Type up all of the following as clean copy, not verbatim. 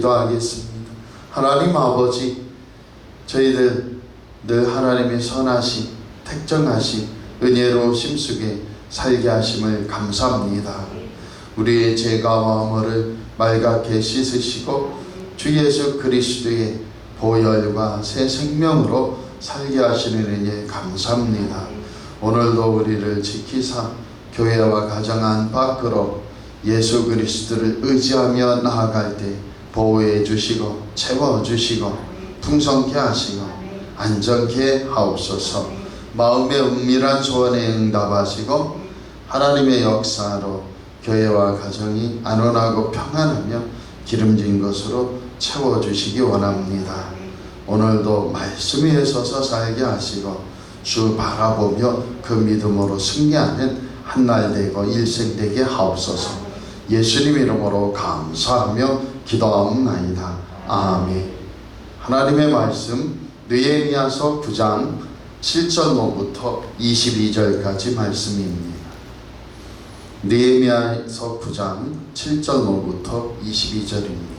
기도하겠습니다. 하나님 아버지, 저희들 늘 하나님의 선하심, 택정하심, 은혜로우심 속에 살게 하심을 감사합니다. 우리의 죄가 마음을 맑게 씻으시고 주 예수 그리스도의 보혈과 새 생명으로 살게 하시는 은혜 감사합니다. 오늘도 우리를 지키사 교회와 가정 안 밖으로 예수 그리스도를 의지하며 나아갈 때 보호해 주시고 채워주시고 풍성케 하시고 안전케 하옵소서. 마음의 은밀한 소원에 응답하시고 하나님의 역사로 교회와 가정이 안온하고 평안하며 기름진 것으로 채워주시기 원합니다. 오늘도 말씀 위에 서서 살게 하시고 주 바라보며 그 믿음으로 승리하는 한날 되고 일생 되게 하옵소서. 예수님 이름으로 감사하며 기도하옵나이다. 아멘. 하나님의 말씀 느헤미야서 9장 7절로부터 22절까지 말씀입니다. 느헤미야서 9장 7절로부터 22절입니다.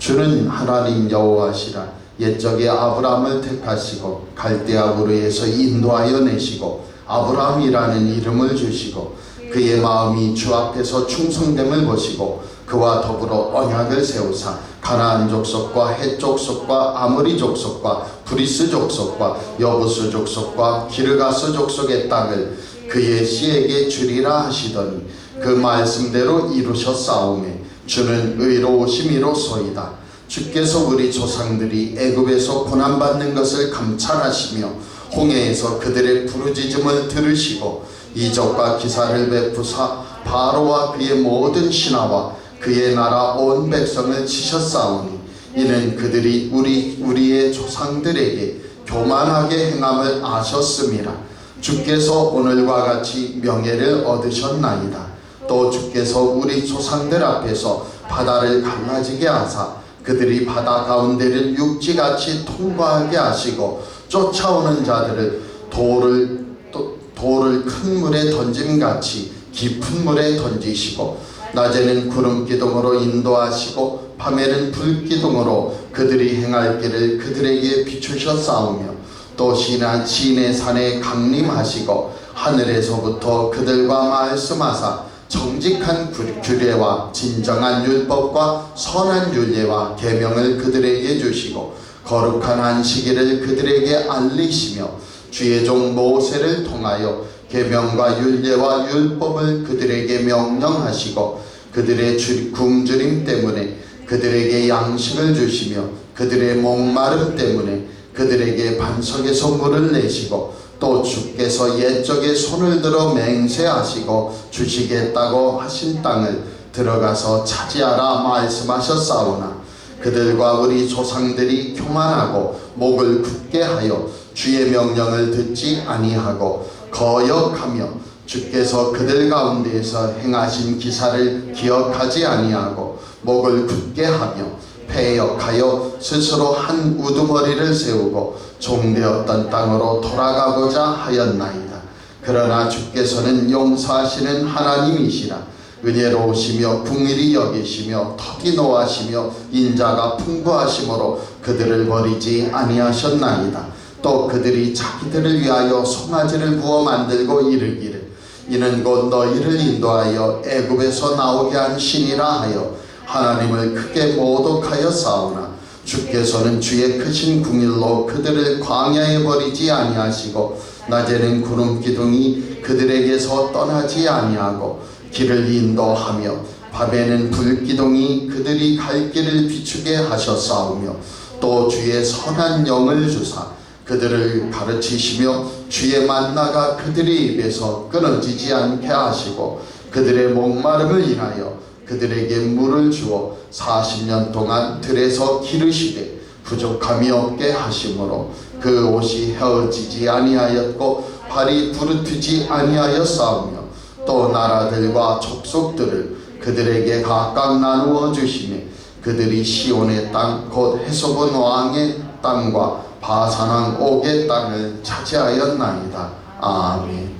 주는 하나님 여호와시라. 옛적에 아브라함을 택하시고 갈대아 우르에서 인도하여 내시고 아브라함이라는 이름을 주시고 그의 마음이 주 앞에서 충성됨을 보시고 그와 더불어 언약을 세우사 가나안 족속과 헷 족속과 아모리 족속과 브리스 족속과 여부스 족속과 기르가스 족속의 땅을 그의 씨에게 주리라 하시더니 그 말씀대로 이루셨사오매 주는 의로우심이로소이다. 주께서 우리 조상들이 애굽에서 고난받는 것을 감찰하시며 홍해에서 그들의 부르짖음을 들으시고 이적과 기사를 베푸사 바로와 그의 모든 신하와 그의 나라 온 백성을 치셨사오니 이는 그들이 우리의 조상들에게 교만하게 행함을 아셨음이라. 주께서 오늘과 같이 명예를 얻으셨나이다. 또 주께서 우리 조상들 앞에서 바다를 갈라지게 하사 그들이 바다 가운데를 육지같이 통과하게 하시고 쫓아오는 자들을 돌을 큰 물에 던짐같이 깊은 물에 던지시고 낮에는 구름 기둥으로 인도하시고 밤에는 불 기둥으로 그들이 행할 길을 그들에게 비추셨사오며 또 시내 산에 강림하시고 하늘에서부터 그들과 말씀하사 정직한 규례와 진정한 율법과 선한 율례와 계명을 그들에게 주시고 거룩한 안식일을 그들에게 알리시며 주의 종 모세를 통하여 계명과 율례와 율법을 그들에게 명령하시고 그들의 굶주림 때문에 그들에게 양식을 주시며 그들의 목마름 때문에 그들에게 반석에서 물을 내시고 또 주께서 옛적에 손을 들어 맹세하시고 주시겠다고 하신 땅을 들어가서 차지하라 말씀하셨사오나 그들과 우리 조상들이 교만하고 목을 굳게 하여 주의 명령을 듣지 아니하고 거역하며 주께서 그들 가운데에서 행하신 기사를 기억하지 아니하고 목을 굳게 하며 패역하여 스스로 한 우두머리를 세우고 종되었던 땅으로 돌아가고자 하였나이다. 그러나 주께서는 용서하시는 하나님이시라. 은혜로우시며 긍휼히 여기시며 턱이 노하시며 인자가 풍부하심으로 그들을 버리지 아니하셨나이다. 또 그들이 자기들을 위하여 송아지를 구워 만들고 이르기를 이는 곧 너희를 인도하여 애굽에서 나오게 한 신이라 하여 하나님을 크게 모독하여 싸우나 주께서는 주의 크신 궁일로 그들을 광야에 버리지 아니하시고 낮에는 구름 기둥이 그들에게서 떠나지 아니하고 길을 인도하며 밤에는 불 기둥이 그들이 갈 길을 비추게 하셨사오며 또 주의 선한 영을 주사 그들을 가르치시며 주의 만나가 그들의 입에서 끊어지지 않게 하시고 그들의 목마름을 인하여 그들에게 물을 주어 40년 동안 들에서 기르시되 부족함이 없게 하심으로 그 옷이 헤어지지 아니하였고 발이 부르트지 아니하였사오며 또 나라들과 족속들을 그들에게 각각 나누어 주시매 그들이 시온의 땅 곧 헤소본 왕의 땅과 바산 왕 옥의 땅을 차지하였나이다. 아멘.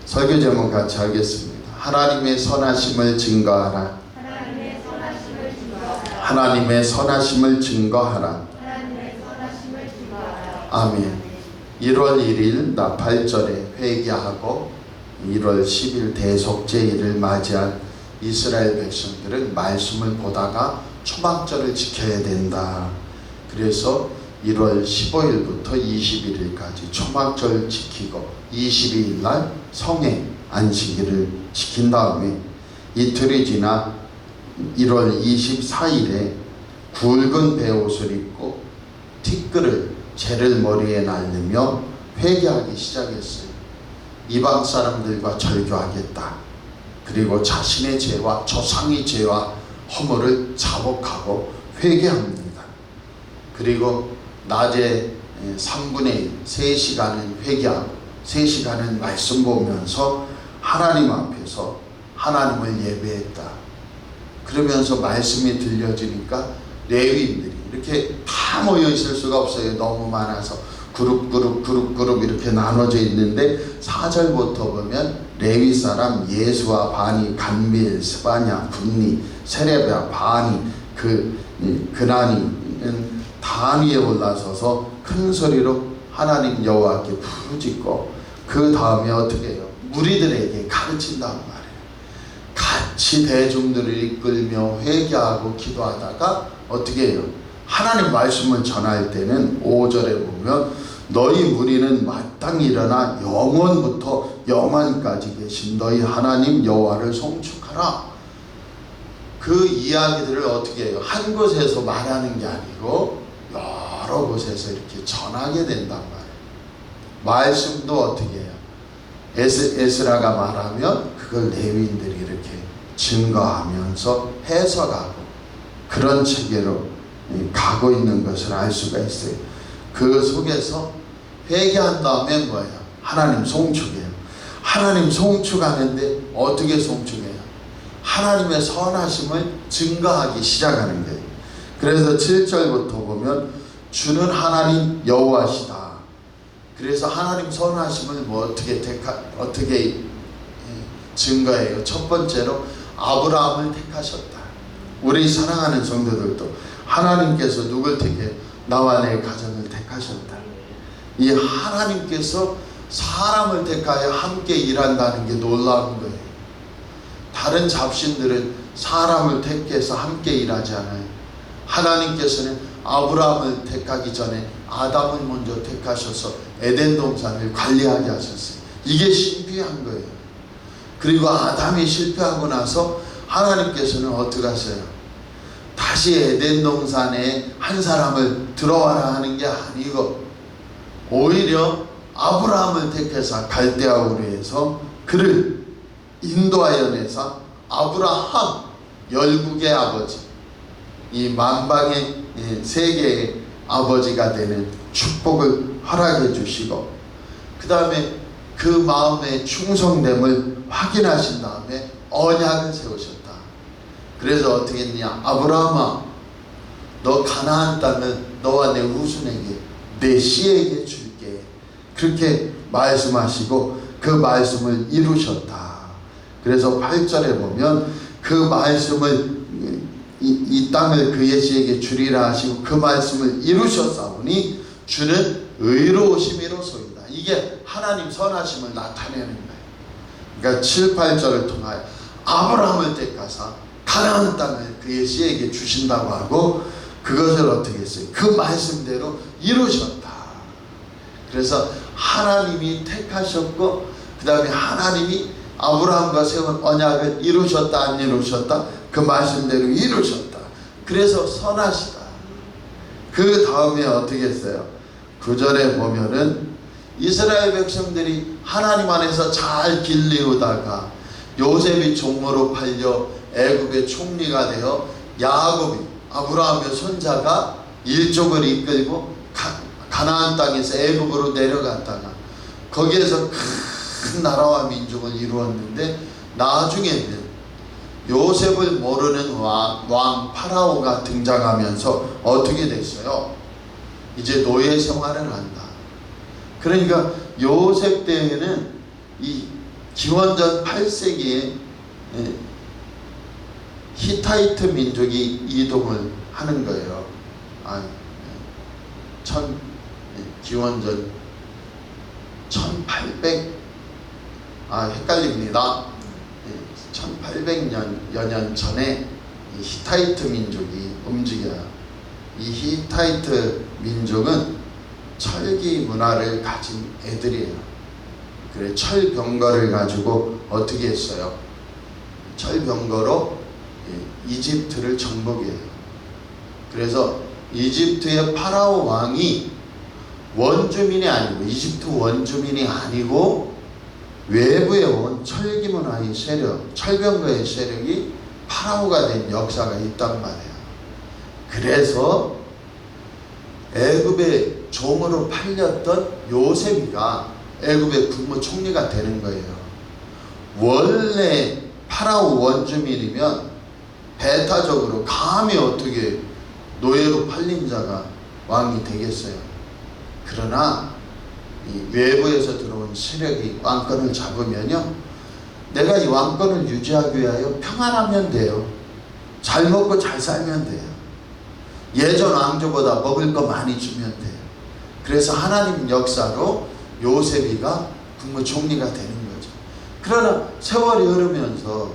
설교 제목 같이 하겠습니다. 하나님의 선하심을 증거하라. 하나님의 선하심을 증거하라. 아멘. 1월 1일 나팔절에 회개하고 1월 10일 대속죄일을 맞이한 이스라엘 백성들은 말씀을 보다가 초막절을 지켜야 된다. 그래서 1월 15일부터 21일까지 초막절 지키고 22일 날 성회 안식일을 지킨 다음에 이틀이 지나 1월 24일에 굵은 베옷을 입고 티끌을 재를 머리에 날리며 회개하기 시작했어요. 이방 사람들과 절교하겠다. 그리고 자신의 죄와 조상의 죄와 허물을 자복하고 회개합니다. 그리고 낮에 3분의 1, 3시간은 회개하고 3시간은 말씀 보면서 하나님 앞에서 하나님을 예배했다. 그러면서 말씀이 들려지니까 레위인들이 이렇게 다 모여 있을 수가 없어요. 너무 많아서 그룹 이렇게 나눠져 있는데 4절부터 보면 레위 사람 예수와 바니, 간미엘, 스바냐, 분니, 세레비아, 바니, 그나니는 단 위에 올라서서 큰 소리로 하나님 여호와께 부르짖고 그 다음에 어떻게 해요? 무리들에게 가르친단 말이에요. 같이 대중들을 이끌며 회개하고 기도하다가 어떻게 해요? 하나님 말씀을 전할 때는 5절에 보면 너희 무리는 마땅히 일어나 영원부터 영원까지 계신 너희 하나님 여호와를 송축하라. 그 이야기들을 어떻게 해요? 한 곳에서 말하는 게 아니고 여러 곳에서 이렇게 전하게 된단 말이에요. 말씀도 어떻게 해요? 에스라가 말하면 그걸 레위인들이 이렇게 증거하면서 해석하고 그런 체계로 가고 있는 것을 알 수가 있어요. 그 속에서 회개한 다음에 뭐예요? 하나님 송축해요. 하나님 송축하는데 어떻게 송축해요? 하나님의 선하심을 증거하기 시작하는 거예요. 그래서 7절부터 보면 주는 하나님 여호와시다. 그래서 하나님 선하심을 뭐 어떻게 증거해요? 첫 번째로 아브라함을 택하셨다. 우리 사랑하는 성도들도 하나님께서 누굴 택해? 나와 내 가정을 택하셨다. 이 하나님께서 사람을 택하여 함께 일한다는 게 놀라운 거예요. 다른 잡신들은 사람을 택해서 함께 일하지 않아요. 하나님께서는 아브라함을 택하기 전에 아담을 먼저 택하셔서 에덴 동산을 관리하게 하셨어요. 이게 신비한 거예요. 그리고 아담이 실패하고 나서 하나님께서는 어떻게 하세요? 다시 에덴 동산에 한 사람을 들어와라 하는 게 아니고 오히려 아브라함을 택해서 갈대아 우르에서 그를 인도하여 내사 아브라함 열국의 아버지, 이 만방의 세계의 아버지가 되는 축복을 허락해 주시고 그 다음에 그 마음의 충성됨을 확인하신 다음에 언약을 세우셨다. 그래서 어떻게 했냐? 아브라함아, 너 가나안 땅을 너와 내 후손에게 내 씨에게 줄게. 그렇게 말씀하시고 그 말씀을 이루셨다. 그래서 8절에 보면 그 말씀을 이 땅을 그의 씨에게 주리라 하시고 그 말씀을 이루셨사오니 주는 의로우심이로소이다. 이게 하나님 선하심을 나타내는 거예요. 그러니까 7, 8절을 통하여 아브라함을 택하사 가나안 땅을 그의 씨에게 주신다고 하고 그것을 어떻게 했어요? 그 말씀대로 이루셨다. 그래서 하나님이 택하셨고 그 다음에 하나님이 아브라함과 세운 언약을 이루셨다 안 이루셨다? 그 말씀대로 이루셨다. 그래서 선하시다. 그 다음에 어떻게 했어요? 9절에 보면은 이스라엘 백성들이 하나님 안에서 잘 길리우다가 요셉이 종으로 팔려 애굽의 총리가 되어 야곱이 아브라함의 손자가 일족을 이끌고 가나안 땅에서 애굽으로 내려갔다가 거기에서 큰 나라와 민족을 이루었는데 나중에는 요셉을 모르는 왕 파라오가 등장하면서 어떻게 됐어요? 이제 노예 생활을 한다. 그러니까 요셉 때에는 이 기원전 8세기에 히타이트 민족이 이동을 하는 거예요. 기원전 1800 헷갈립니다. 1800여 년 전에 이 히타이트 민족이 움직여요. 이 히타이트 민족은 철기 문화를 가진 애들이에요. 그래, 철병거를 가지고 어떻게 했어요? 철병거로 이집트를 정복해요. 그래서 이집트의 파라오 왕이 원주민이 아니고, 이집트 원주민이 아니고 외부에 온 철기 문화의 세력, 철병거의 세력이 파라오가 된 역사가 있단 말이에요. 그래서 애굽의 종으로 팔렸던 요셉이가 애굽의 국무총리가 되는 거예요. 원래 파라오 원주민이면 배타적으로 감히 어떻게 노예로 팔린 자가 왕이 되겠어요. 그러나 이 외부에서 들어온 세력이 왕권을 잡으면요, 내가 이 왕권을 유지하기 위하여 평안하면 돼요. 잘 먹고 잘 살면 돼요. 예전 왕조보다 먹을 거 많이 주면 돼요. 그래서 하나님 역사로 요셉이가 국무총리가 되는 거죠. 그러나 세월이 흐르면서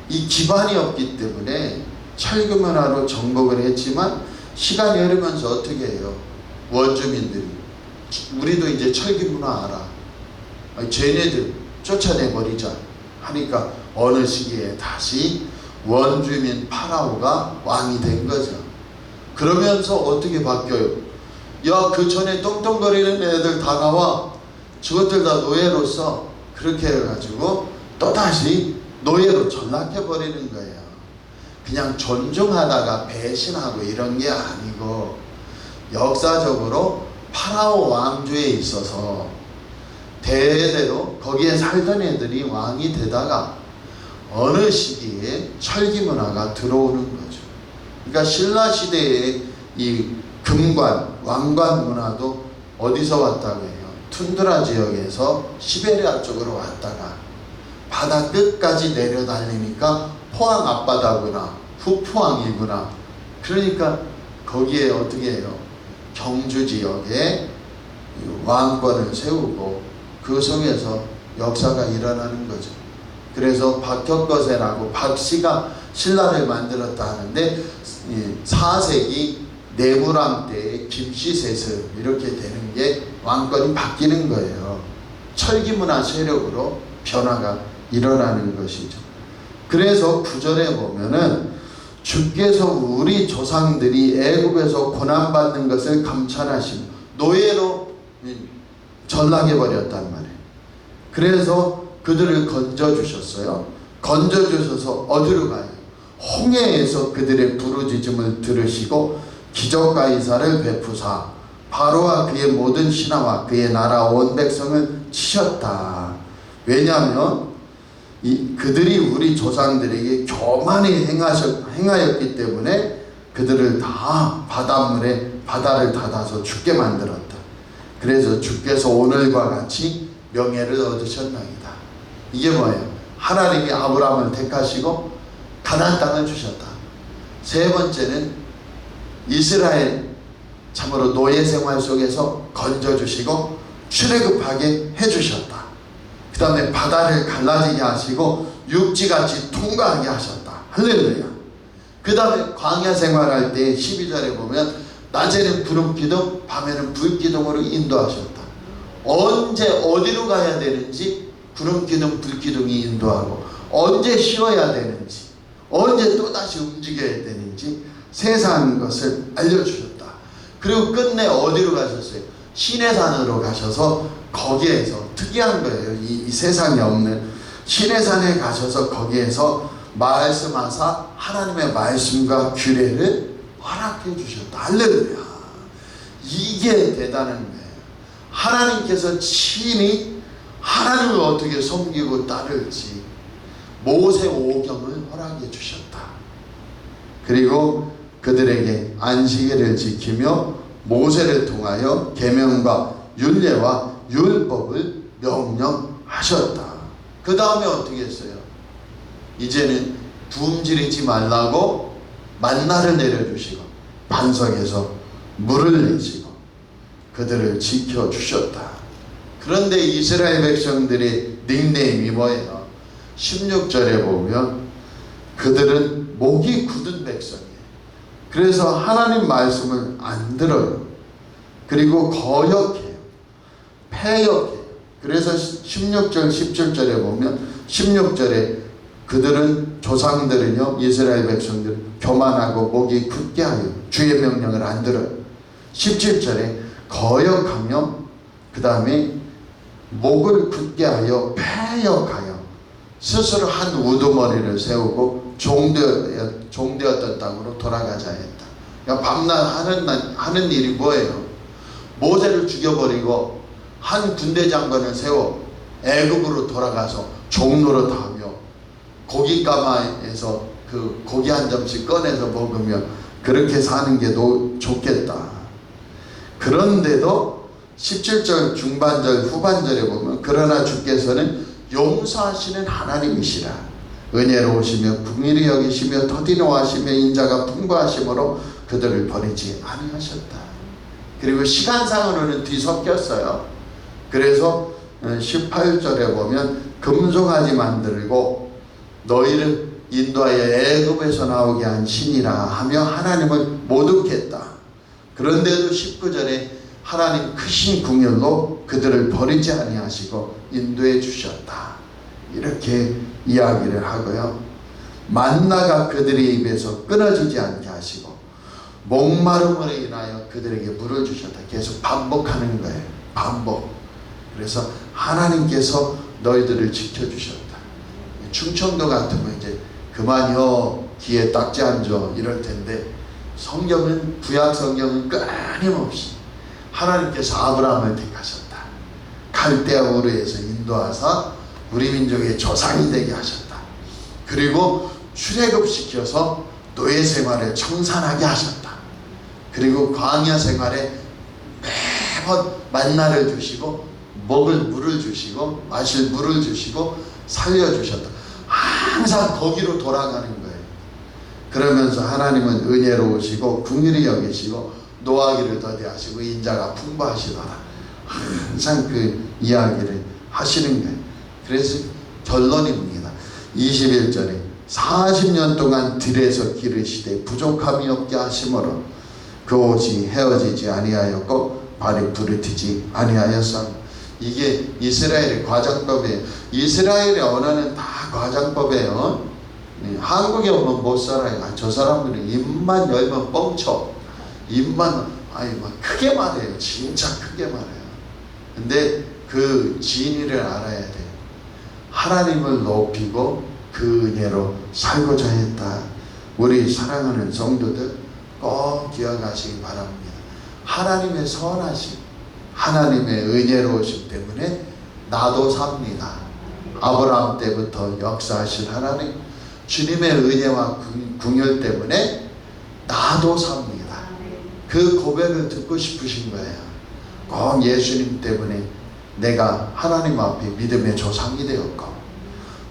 이 기반이 없기 때문에 철기 문화로 정복을 했지만, 시간이 흐르면서 어떻게 해요? 원주민들이 우리도 이제 철기 문화 알아, 쟤네들 쫓아내버리자 하니까 어느 시기에 다시 원주민 파라오가 왕이 된 거죠. 그러면서 어떻게 바뀌어요? 야, 그 전에 똥똥거리는 애들 다 나와. 저것들 다 노예로서, 그렇게 해가지고 또다시 노예로 전락해버리는 거예요. 그냥 존중하다가 배신하고 이런 게 아니고, 역사적으로 파라오 왕조에 있어서 대대로 거기에 살던 애들이 왕이 되다가 어느 시기에 철기 문화가 들어오는 거죠. 그러니까 신라 시대의 이 금관, 왕관 문화도 어디서 왔다고 해요? 툰드라 지역에서 시베리아 쪽으로 왔다가 바다 끝까지 내려달리니까 포항 앞바다구나, 후포항이구나. 그러니까 거기에 어떻게 해요? 경주 지역에 왕권을 세우고 그 속에서 역사가 일어나는 거죠. 그래서 박혁거세라고 박씨가 신라를 만들었다 하는데, 4세기 내무랑 때 김씨세습 이렇게 되는 게 왕권이 바뀌는 거예요. 철기문화 세력으로 변화가 일어나는 것이죠. 그래서 구절에 보면은 주께서 우리 조상들이 애굽에서 고난받는 것을 감찰하시고 노예로 전락해버렸단 말이에요. 그래서 그들을 건져주셨어요. 건져주셔서 어디로 가요? 홍해에서 그들의 부르짖음을 들으시고 기적과 이사를 베푸사 바로와 그의 모든 신하와 그의 나라 온 백성을 치셨다. 왜냐하면 그들이 우리 조상들에게 교만히 행하였기 때문에 그들을 다 바다를 닫아서 죽게 만들었다. 그래서 주께서 오늘과 같이 명예를 얻으셨나이다. 이게 뭐예요? 하나님이 아브라함을 택하시고 가나안 땅을 주셨다. 세 번째는 이스라엘 참으로 노예 생활 속에서 건져주시고 출애굽하게 해주셨다. 그 다음에 바다를 갈라지게 하시고 육지같이 통과하게 하셨다. 할렐루야. 그 다음에 광야 생활할 때 12절에 보면 낮에는 구름기둥, 밤에는 불기둥으로 인도하셨다. 언제 어디로 가야 되는지 구름기둥, 불기둥이 인도하고, 언제 쉬어야 되는지, 언제 또다시 움직여야 되는지 세상 것을 알려주셨다. 그리고 끝내 어디로 가셨어요? 시내산으로 가셔서 거기에서 특이한 거예요. 이 세상에 없는 시내산에 가셔서 거기에서 말씀하사 하나님의 말씀과 규례를 허락해 주셨다. 할렐루야. 이게 대단한 거예요. 하나님께서 친히 하나님을 어떻게 섬기고 따를지 모세오경을 허락해 주셨다. 그리고 그들에게 안식일을 지키며 모세를 통하여 계명과 율례와 율법을 명령하셨다. 그 다음에 어떻게 했어요? 이제는 굶주리지 말라고 만나를 내려주시고 반석에서 물을 내시고 그들을 지켜주셨다. 그런데 이스라엘 백성들의 닉네임이 뭐예요? 16절에 보면 그들은 목이 굳은 백성이에요. 그래서 하나님 말씀을 안 들어요. 그리고 거역해요. 패역해요. 그래서 16절 17절에 보면 16절에 그들은 조상들은요, 이스라엘 백성들 교만하고 목이 굳게 하여 주의 명령을 안 들어요. 17절에 거역하며 그 다음에 목을 굳게 하여 패역하여 스스로 한 우두머리를 세우고 종되었던 땅으로 돌아가자 했다. 그러니까 밤낮 하는 일이 뭐예요? 모세를 죽여버리고 한 군대 장관을 세워 애굽으로 돌아가서 종로로 타며 고깃가마에서 그 고기 한 점씩 꺼내서 먹으며 그렇게 사는 게 좋겠다. 그런데도 17절 중반절 후반절에 보면 그러나 주께서는 용서하시는 하나님이시라. 은혜로우시며 긍휼히 여기시며 터디노하시며 인자가 풍부하심으로 그들을 버리지 아니하셨다. 그리고 시간상으로는 뒤섞였어요. 그래서 18절에 보면 금송아지 만들고 너희를 인도하여 애굽에서 나오게 한 신이라 하며 하나님을 모독했다. 그런데도 19절에 하나님 크신 긍휼로 그들을 버리지 아니하시고 인도해 주셨다. 이렇게 이야기를 하고요. 만나가 그들의 입에서 끊어지지 않게 하시고 목마름으로 인하여 그들에게 물을 주셨다. 계속 반복하는 거예요. 반복. 그래서 하나님께서 너희들을 지켜주셨다. 충청도 같으면 이제 그만요 귀에 딱지 앉아 이럴 텐데 성경은 구약 성경은 끊임없이 하나님께서 아브라함을 택하셨다. 갈대아 우르에서 인도하사 우리 민족의 조상이 되게 하셨다. 그리고 출애굽시켜서 노예 생활을 청산하게 하셨다. 그리고 광야 생활에 매번 만나를 주시고 먹을 물을 주시고 마실 물을 주시고 살려주셨다. 항상 거기로 돌아가는 거예요. 그러면서 하나님은 은혜로우시고 긍휼히 여기시고 노하기를 더디하시고 인자가 풍부하시더라. 항상 그 이야기를 하시는 거예요. 그래서 결론입니다. 21절에 40년 동안 들에서 기르시되 부족함이 없게 하심으로 그 옷이 헤어지지 아니하였고 발이 부르트지 아니하였습니다. 이게 이스라엘의 과장법이에요. 이스라엘의 언어는 다 과장법이에요. 한국에 오면 못 살아요. 저 사람들은 입만 열면 뻥쳐. 입만 막 크게 말해요. 진짜 크게 말해요. 근데 그 진리를 알아야 돼요. 하나님을 높이고 그 은혜로 살고자 했다. 우리 사랑하는 성도들 꼭 기억하시기 바랍니다. 하나님의 선하심, 하나님의 은혜로우심 때문에 나도 삽니다. 아브라함 때부터 역사하신 하나님, 주님의 은혜와 긍휼 때문에 나도 삽니다. 그 고백을 듣고 싶으신 거예요. 꼭 예수님 때문에 내가 하나님 앞에 믿음의 조상이 되었고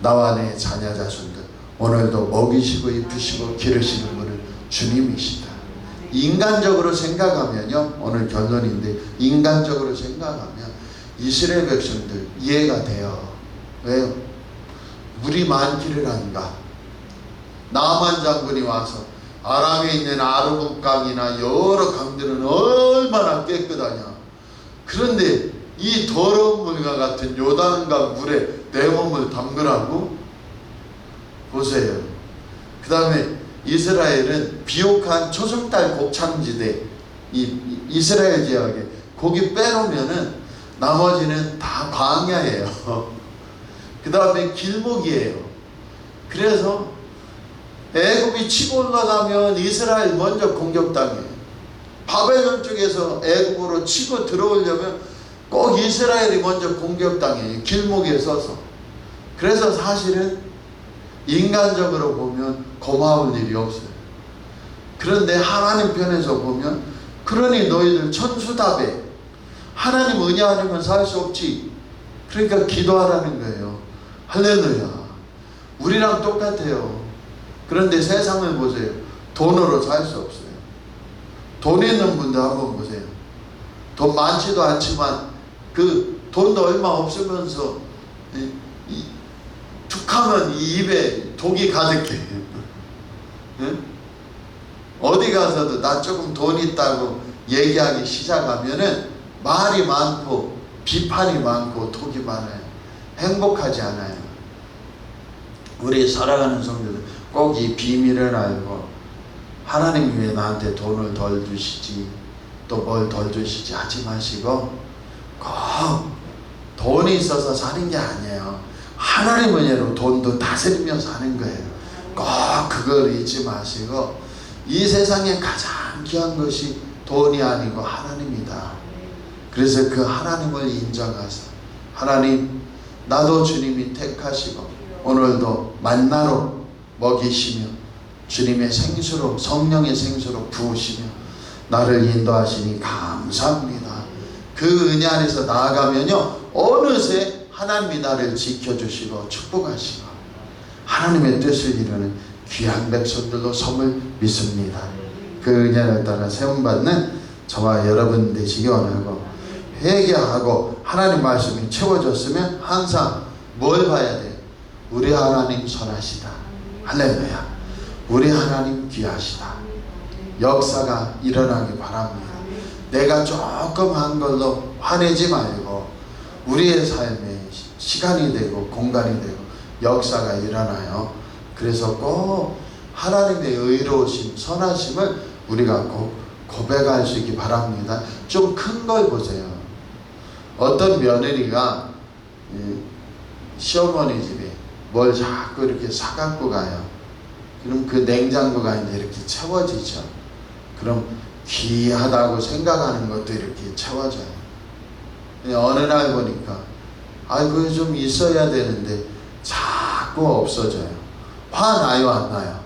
나와 내 자녀 자손들 오늘도 먹이시고 입히시고 기르시는 분은 주님이시다. 인간적으로 생각하면요, 오늘 결론인데 인간적으로 생각하면 이스라엘 백성들 이해가 돼요. 왜요? 물이 많기를 한가? 나만 장군이 와서 아람에 있는 아르국 강이나 여러 강들은 얼마나 깨끗하냐. 그런데 이 더러운 물과 같은 요단강 물에 내 몸을 담그라고? 보세요. 그 다음에 이스라엘은 비옥한 초승달 곡창지대, 이스라엘 지역에 거기 빼놓으면은 나머지는 다 광야예요. 그 다음에 길목이에요. 그래서 애굽이 치고 올라가면 이스라엘 먼저 공격당해요. 바벨론 쪽에서 애굽으로 치고 들어오려면 꼭 이스라엘이 먼저 공격당해요. 길목에 서서. 그래서 사실은 인간적으로 보면 고마울 일이 없어요. 그런데 하나님 편에서 보면 그러니 너희들 천수답에 하나님 은혜 아니면 살 수 없지. 그러니까 기도하라는 거예요. 할렐루야. 우리랑 똑같아요. 그런데 세상을 보세요. 돈으로 살 수 없어요. 돈 있는 분들 한번 보세요. 돈 많지도 않지만 그 돈도 얼마 없으면서 툭하면 이 입에 독이 가득해요. 응? 어디 가서도 나 조금 돈 있다고 얘기하기 시작하면은 말이 많고 비판이 많고 독이 많아요. 행복하지 않아요. 우리 사랑하는 성도들 꼭 이 비밀을 알고 하나님이 왜 나한테 돈을 덜 주시지 또 뭘 덜 주시지 하지 마시고 꼭 돈이 있어서 사는 게 아니에요. 하나님 은혜로 돈도 다스리며 사는 거예요. 꼭 그걸 잊지 마시고 이 세상에 가장 귀한 것이 돈이 아니고 하나님이다. 그래서 그 하나님을 인정하사 하나님 나도 주님이 택하시고 오늘도 만나로 먹이시며 주님의 생수로 성령의 생수로 부으시며 나를 인도하시니 감사합니다. 그 은혜 안에서 나아가면요 어느새 하나님이 나를 지켜주시고 축복하시고 하나님의 뜻을 이루는 귀한 백성들로 섬을 믿습니다. 그 은혜를 따라 세움받는 저와 여러분 되시기 원하고 회개하고 하나님 말씀이 채워졌으면 항상 뭘 봐야 돼요? 우리 하나님 선하시다. 할렐루야. 우리 하나님 귀하시다. 역사가 일어나기 바랍니다. 내가 조금 한 걸로 화내지 말고 우리의 삶에 시간이 되고 공간이 되고 역사가 일어나요. 그래서 꼭 하나님의 의로우심 선하심을 우리가 꼭 고백할 수 있기 바랍니다. 좀 큰 걸 보세요. 어떤 며느리가 시어머니 집에 뭘 자꾸 이렇게 사갖고 가요. 그럼 그 냉장고가 이제 이렇게 채워지죠. 그럼 귀하다고 생각하는 것도 이렇게 채워져요. 어느 날 보니까 그게 좀 있어야 되는데 자꾸 없어져요. 화나요 안 나요?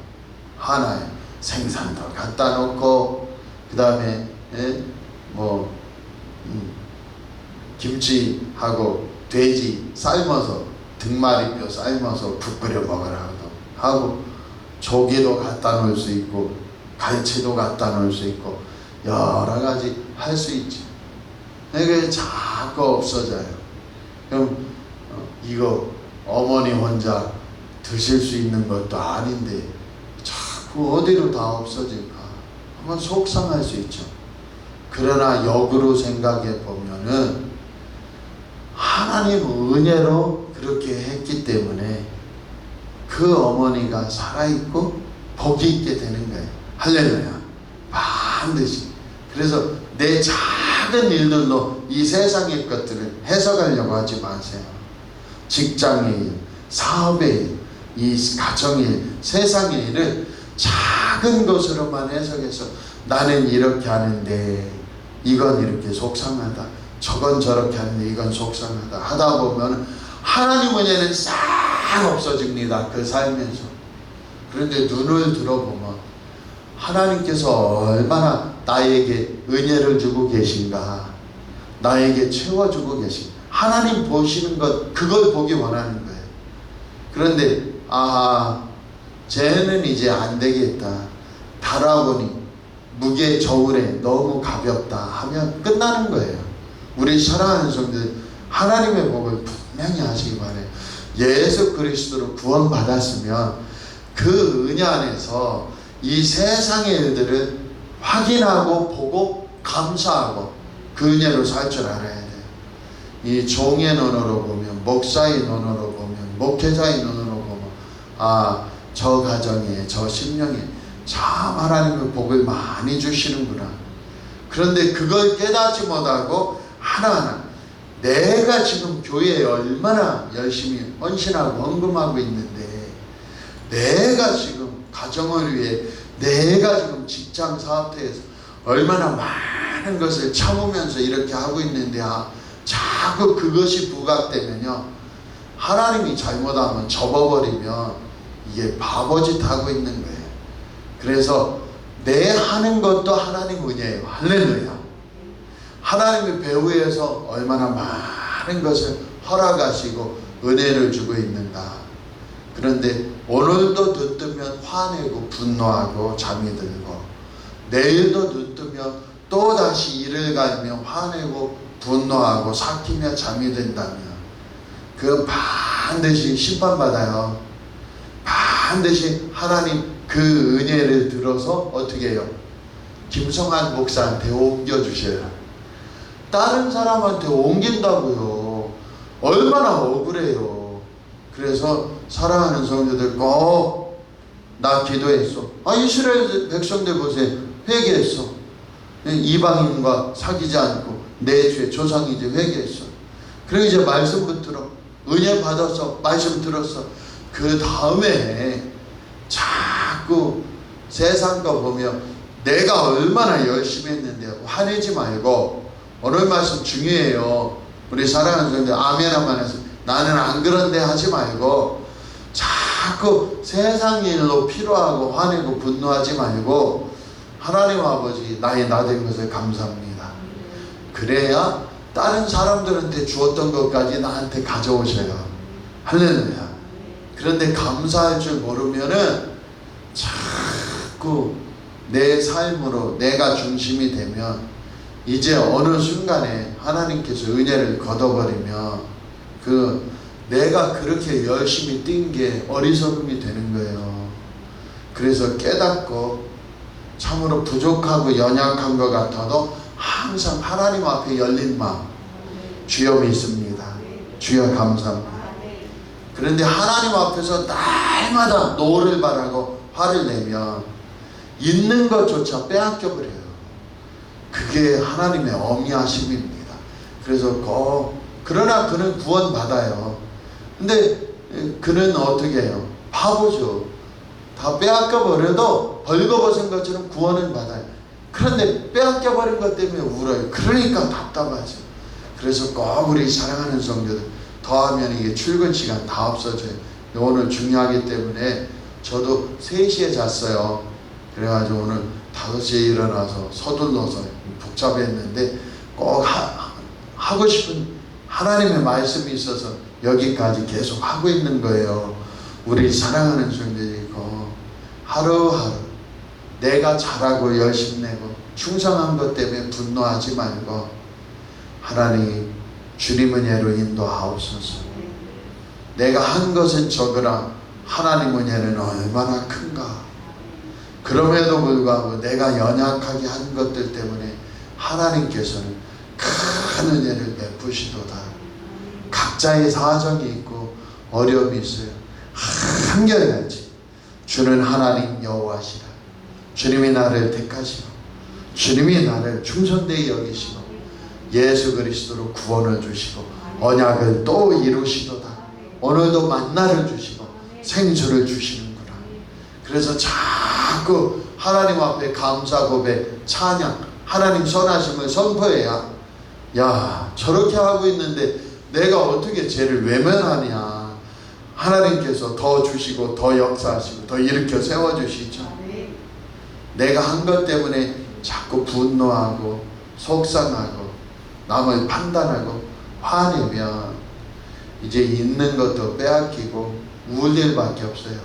화나요. 생선도 갖다 놓고 그 다음에 김치하고 돼지 삶아서 등마리뼈 삶아서 국 끓여 먹으라고 하고 조개도 갖다 놓을 수 있고 갈치도 갖다 놓을 수 있고 여러 가지 할 수 있지. 그게 자꾸 없어져요. 그럼 이거 어머니 혼자 드실 수 있는 것도 아닌데 자꾸 어디로 다 없어질까? 한번 속상할 수 있죠. 그러나 역으로 생각해 보면은 하나님 은혜로 그렇게 했기 때문에 그 어머니가 살아있고 복이 있게 되는 거예요. 할렐루야. 반드시. 그래서 내 작은 일들로 이 세상의 것들을 해석하려고 하지 마세요. 직장의 일, 사업의 일, 이 가정의 일, 세상의 일을 작은 것으로만 해석해서 나는 이렇게 하는데 이건 이렇게 속상하다, 저건 저렇게 하는데 이건 속상하다 하다 보면 하나님 은혜는 싹 없어집니다. 그 살면서. 그런데 눈을 들어보면 하나님께서 얼마나 나에게 은혜를 주고 계신가, 나에게 채워주고 계신가, 하나님 보시는 것, 그걸 보기 원하는 거예요. 그런데 쟤는 이제 안 되겠다, 달아보니 무게 저울에 너무 가볍다 하면 끝나는 거예요. 우리 사랑하는 성도들 하나님의 복을 분명히 하시기 바라요. 예수 그리스도로 구원 받았으면 그 은혜 안에서 이 세상의 일들을 확인하고 보고 감사하고 그 은혜로 살 줄 알아야 돼요. 이 종의 눈으로 보면, 목사의 눈으로 보면, 목회자의 눈으로 보면 저 가정에, 저 심령에 참 하나님의 복을 많이 주시는구나. 그런데 그걸 깨닫지 못하고 하나하나 내가 지금 교회에 얼마나 열심히 헌신하고 헌금하고 있는데, 내가 지금 가정을 위해, 내가 지금 직장 사업터에서 얼마나 많은 것을 참으면서 이렇게 하고 있는데 자꾸 그것이 부각되면요, 하나님이 잘못하면 접어버리면 이게 바보짓 하고 있는 거예요. 그래서 내 하는 것도 하나님 은혜예요. 할렐루야. 하나님의 배후에서 얼마나 많은 것을 허락하시고 은혜를 주고 있는가. 그런데 오늘도 늦뜨면 화내고 분노하고 잠이 들고, 내일도 늦뜨면 또다시 일을 가며 화내고 분노하고 삭히며 잠이 든다면 그 반드시 심판받아요. 반드시 하나님 그 은혜를 들어서 어떻게 해요? 김성환 목사한테 옮겨주셔요. 다른 사람한테 옮긴다고요. 얼마나 억울해요. 그래서 사랑하는 성도들 꼭 나 기도했어. 이스라엘 백성들 보세요. 회개했어. 이방인과 사귀지 않고 내 죄 조상이지 회개했어. 그리고 이제 말씀 붙들어. 은혜 받았어. 말씀 들었어. 그 다음에 자꾸 세상 거 보며 내가 얼마나 열심히 했는데 화내지 말고, 오늘 말씀 중요해요. 우리 사랑하는 성도들 아멘 한번 해서 나는 안 그런데 하지 말고, 자꾸 세상 일로 필요하고 화내고 분노하지 말고 하나님 아버지 나의 나된 것을 감사합니다. 그래야 다른 사람들한테 주었던 것까지 나한테 가져오셔요. 할렐루야. 그런데 감사할 줄 모르면은 자꾸 내 삶으로 내가 중심이 되면 이제 어느 순간에 하나님께서 은혜를 걷어버리면 내가 그렇게 열심히 뛴 게 어리석음이 되는 거예요. 그래서 깨닫고 참으로 부족하고 연약한 것 같아도 항상 하나님 앞에 열린 마음, 주여 믿습니다. 주여 감사합니다. 그런데 하나님 앞에서 날마다 노를 바라고 화를 내면 있는 것조차 빼앗겨 버려요. 그게 하나님의 어미하심입니다. 그래서 그러나 그는 구원받아요. 근데 그는 어떻게 해요? 바보죠. 다 빼앗겨 버려도 벌거벗은 것처럼 구원은 받아요. 그런데 빼앗겨 버린 것 때문에 울어요. 그러니까 답답하죠. 그래서 꼭 우리 사랑하는 성도들 더하면 이게 출근 시간 다 없어져요. 오늘 중요하기 때문에 저도 3시에 잤어요. 그래가지고 오늘 5시에 일어나서 서둘러서 복잡했는데 꼭 하고 싶은 하나님의 말씀이 있어서 여기까지 계속 하고 있는 거예요. 우리 사랑하는 성도들이 하루하루 내가 잘하고 열심히 내고 충성한 것 때문에 분노하지 말고 하나님 주님 은혜로 인도하옵소서. 내가 한 것은 적으나 하나님 은혜는 얼마나 큰가. 그럼에도 불구하고 내가 연약하게 한 것들 때문에 하나님께서는 큰 은혜를 베푸시도다. 각자의 사정이 있고 어려움이 있어요. 한결같이 주는 하나님 여호와시라. 주님이 나를 택하시고 주님이 나를 충성되이 여기시고 예수 그리스도로 구원을 주시고 언약을 또 이루시도다. 오늘도 만나를 주시고 생수를 주시는구나. 그래서 자꾸 하나님 앞에 감사 고백, 찬양, 하나님 선하심을 선포해야, 야 저렇게 하고 있는데 내가 어떻게 죄를 외면하냐. 하나님께서 더 주시고 더 역사하시고 더 일으켜 세워주시죠. 내가 한 것 때문에 자꾸 분노하고 속상하고 남을 판단하고 화내면 이제 있는 것도 빼앗기고 울 일밖에 없어요.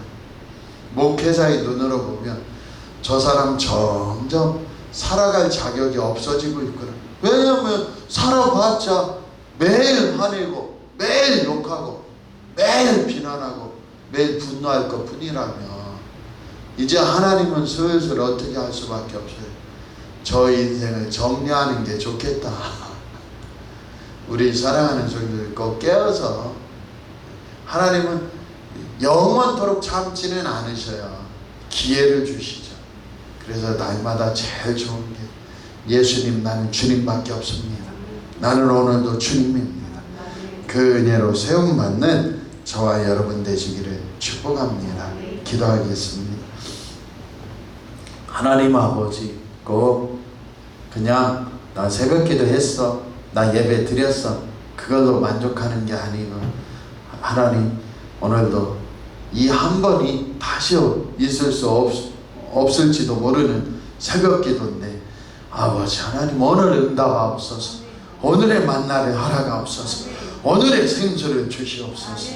목회자의 눈으로 보면 저 사람 점점 살아갈 자격이 없어지고 있구나. 왜냐하면 살아봤자 매일 화내고 매일 욕하고 매일 비난하고 매일 분노할 것 뿐이라면 이제 하나님은 슬슬 어떻게 할 수밖에 없어요. 저 인생을 정리하는 게 좋겠다. 우리 사랑하는 성도들 꼭 깨어서, 하나님은 영원토록 참지는 않으셔요. 기회를 주시죠. 그래서 날마다 제일 좋은 게 예수님, 나는 주님밖에 없습니다. 나는 오늘도 주님입니다. 그 은혜로 세움받는 저와 여러분 되시기를 축복합니다. 기도하겠습니다. 하나님 아버지, 꼭 그냥 나 새벽기도 했어, 나 예배 드렸어, 그걸로 만족하는 게 아니고, 하나님 오늘도 이 한 번이 다시 있을 수 없을지도 모르는 새벽기도인데, 아버지 하나님 오늘 응답하옵소서. 오늘의 만나를 허락하옵소서. 오늘의 생수를 주시옵소서.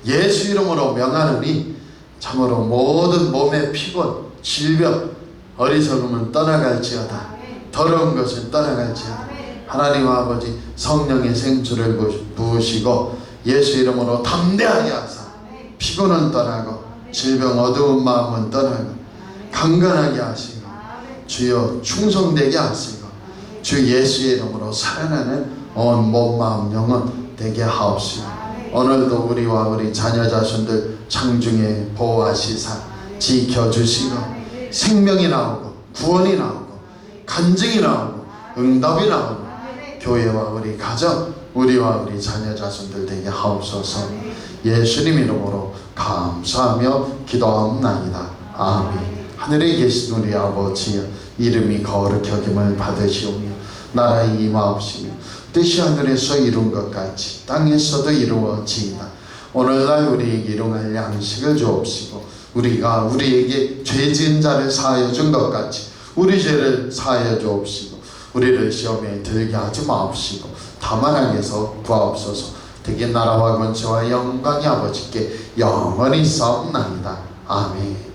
예수 이름으로 명하노니 참으로 모든 몸의 피곤, 질병, 어리석음은 떠나갈지어다. 더러운 것은 떠나갈지어다. 하나님 아버지 성령의 생수를 부으시고 예수 이름으로 담대하게 하사 피곤은 떠나고 질병 어두운 마음은 떠나고 강건하게 하시고 주여 충성되게 하시고 주 예수의 이름으로 살아나는 온 몸 마음 영혼 되게 하옵시고 오늘도 우리와 우리 자녀 자손들 장중에 보호하시사 지켜주시고 생명이 나오고 구원이 나오고 간증이 나오고 응답이 나오고 교회와 우리 가정 우리와 우리 자녀 자손들 되게 하옵소서. 예수님 이름으로 감사하며 기도하옵나이다. 아멘. 하늘에 계신 우리 아버지여 이름이 거룩히 여김을 받으시오며 나라의 임하옵시며 뜻이 하늘에서 이룬 것 같이 땅에서도 이루어지이다. 오늘날 우리에게 일용할 양식을 주옵시고 우리가 우리에게 죄 지은 자를 사하여 준 것 같이 우리 죄를 사하여 주옵시고 우리를 시험에 들게 하지 마옵시고 다만 악에서 구하옵소서. 되게 나라와 권세와 영광이 아버지께 영원히 싸움나이다. 아멘.